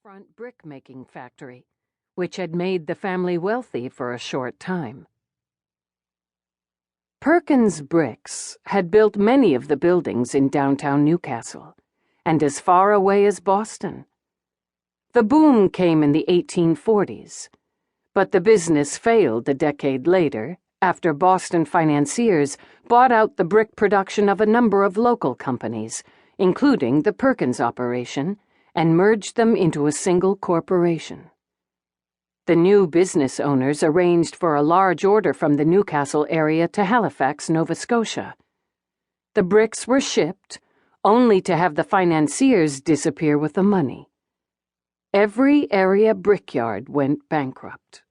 waterfront brick-making factory, which had made the family wealthy for a short time. Perkins Bricks had built many of the buildings in downtown Newcastle, and as far away as Boston. The boom came in the 1840s, but the business failed a decade later after Boston financiers bought out the brick production of a number of local companies, including the Perkins operation, and merged them into a single corporation. The new business owners arranged for a large order from the Newcastle area to Halifax, Nova Scotia. The bricks were shipped, only to have the financiers disappear with the money. Every area brickyard went bankrupt.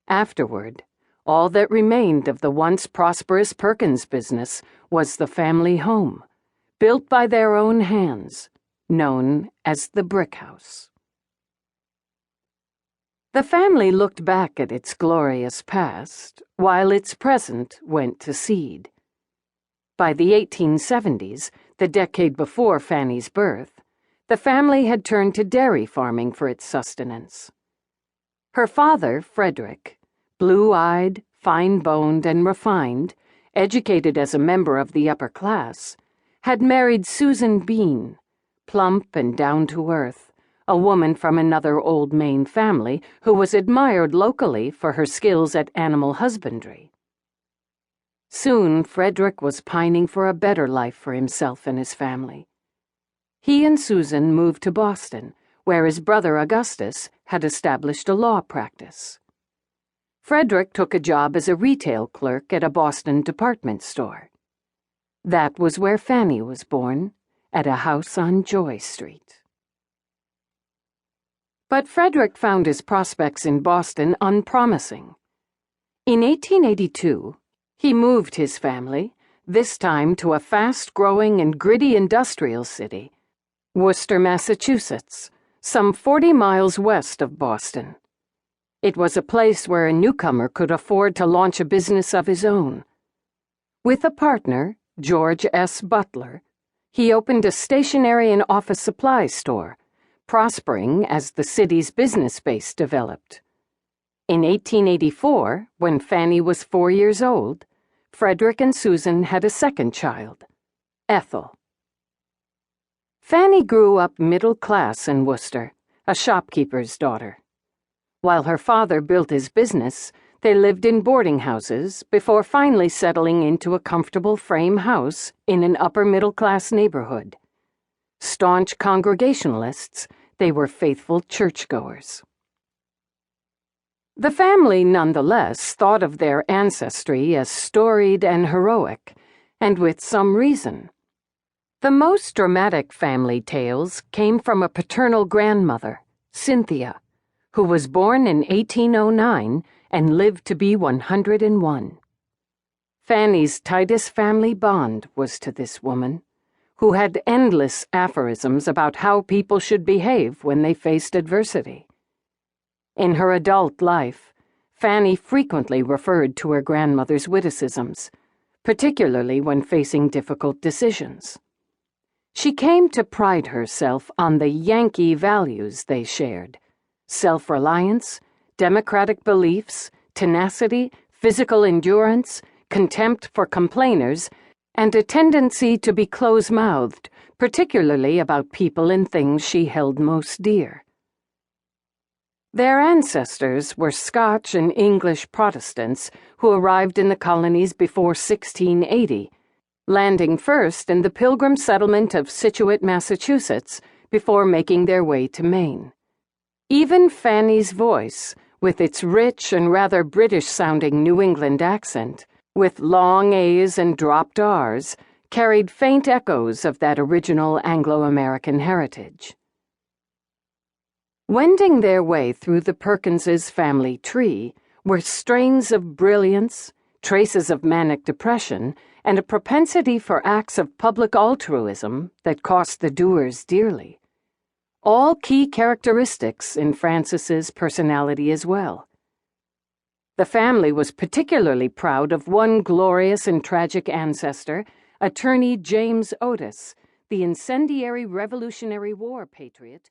Afterward, all that remained of the once prosperous Perkins business was the family home, built by their own hands, known as the Brick House. The family looked back at its glorious past, while its present went to seed. By the 1870s, the decade before Fanny's birth, the family had turned to dairy farming for its sustenance. Her father, Frederick, blue-eyed, fine-boned, and refined, educated as a member of the upper class, had married Susan Bean, plump and down-to-earth, a woman from another old Maine family who was admired locally for her skills at animal husbandry. Soon, Frederick was pining for a better life for himself and his family. He and Susan moved to Boston, where his brother Augustus had established a law practice. Frederick took a job as a retail clerk at a Boston department store. That was where Fanny was born, at a house on Joy Street. But Frederick found his prospects in Boston unpromising. In 1882, he moved his family, this time to a fast-growing and gritty industrial city, Worcester, Massachusetts, some 40 miles west of Boston. It was a place where a newcomer could afford to launch a business of his own. With a partner, George S. Butler, he opened a stationery and office supply store, prospering as the city's business base developed. In 1884, when Fanny was 4 years old, Frederick and Susan had a second child, Ethel. Fanny grew up middle class in Worcester, a shopkeeper's daughter. While her father built his business, they lived in boarding houses before finally settling into a comfortable frame house in an upper-middle-class neighborhood. Staunch Congregationalists, they were faithful churchgoers. The family, nonetheless, thought of their ancestry as storied and heroic, and with some reason. The most dramatic family tales came from a paternal grandmother, Cynthia, who was born in 1809 and lived to be 101. Fanny's tightest family bond was to this woman, who had endless aphorisms about how people should behave when they faced adversity. In her adult life, Fanny frequently referred to her grandmother's witticisms, particularly when facing difficult decisions. She came to pride herself on the Yankee values they shared: self-reliance, democratic beliefs, tenacity, physical endurance, contempt for complainers, and a tendency to be close-mouthed, particularly about people and things she held most dear. Their ancestors were Scotch and English Protestants who arrived in the colonies before 1680, landing first in the Pilgrim settlement of Scituate, Massachusetts, before making their way to Maine. Even Fanny's voice, with its rich and rather British-sounding New England accent, with long A's and dropped R's, carried faint echoes of that original Anglo-American heritage. Wending their way through the Perkinses' family tree were strains of brilliance, traces of manic depression, and a propensity for acts of public altruism that cost the doers dearly. All key characteristics in Frances's personality as well. The family was particularly proud of one glorious and tragic ancestor, attorney James Otis, the incendiary Revolutionary War patriot